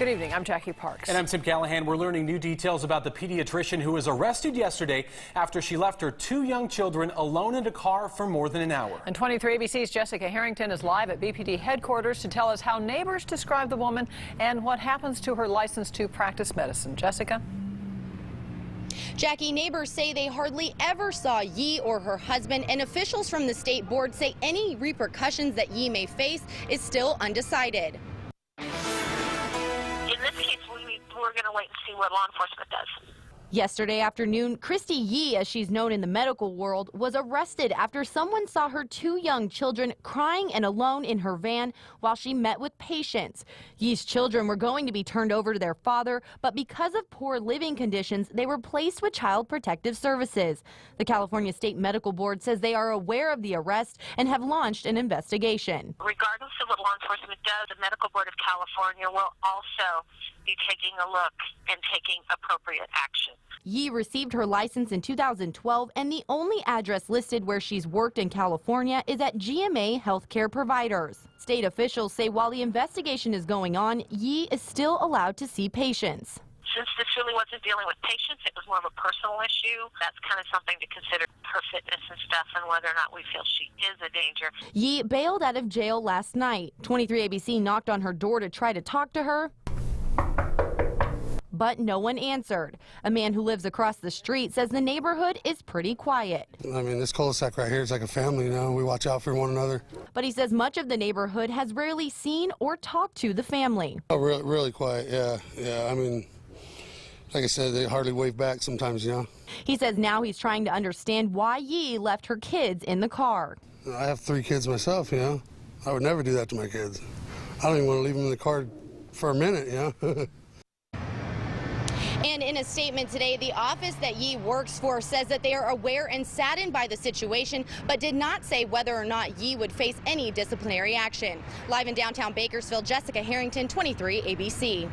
Good evening, I'm Jackie Parks. And I'm Tim Callahan. We're learning new details about the pediatrician who was arrested yesterday after she left her 2 young children alone in a car for more than an hour. And 23 ABC's Jessica Harrington is live at BPD headquarters to tell us how neighbors describe the woman and what happens to her license to practice medicine. Jessica? Jackie, neighbors say they hardly ever saw Yi or her husband, and officials from the state board say any repercussions that Yi may face is still undecided. In this case, we're going to wait and see what law enforcement does. Yesterday afternoon, Christy Yi, as she's known in the medical world, was arrested after someone saw her 2 young children crying and alone in her van while she met with patients. Yi's children were going to be turned over to their father, but because of poor living conditions, they were placed with Child Protective Services. The California State Medical Board says they are aware of the arrest and have launched an investigation. Regardless of what law enforcement does, the Medical Board of California will also be taking a look and taking appropriate action. Yi received her license in 2012, and the only address listed where she's worked in California is at GMA Healthcare Providers. State officials say while the investigation is going on, Yi is still allowed to see patients. Since this really wasn't dealing with patients, it was more of a personal issue. That's kind of something to consider, her fitness and stuff, and whether or not we feel she is a danger. Yi bailed out of jail last night. 23 ABC knocked on her door to try to talk to her, but no one answered. A man who lives across the street says the neighborhood is pretty quiet. I mean, this cul-de-sac right here is like a family, you know. We watch out for one another. But he says much of the neighborhood has rarely seen or talked to the family. Oh, really quiet, yeah. I mean, like I said, they hardly wave back sometimes, you know. He says now he's trying to understand why Yi left her kids in the car. I have 3 kids myself, you know. I would never do that to my kids. I don't even want to leave them in the car for a minute, you know. And in a statement today, the office that Yi works for says that they are aware and saddened by the situation, but did not say whether or not Yi would face any disciplinary action. Live in downtown Bakersfield, Jessica Harrington, 23 ABC.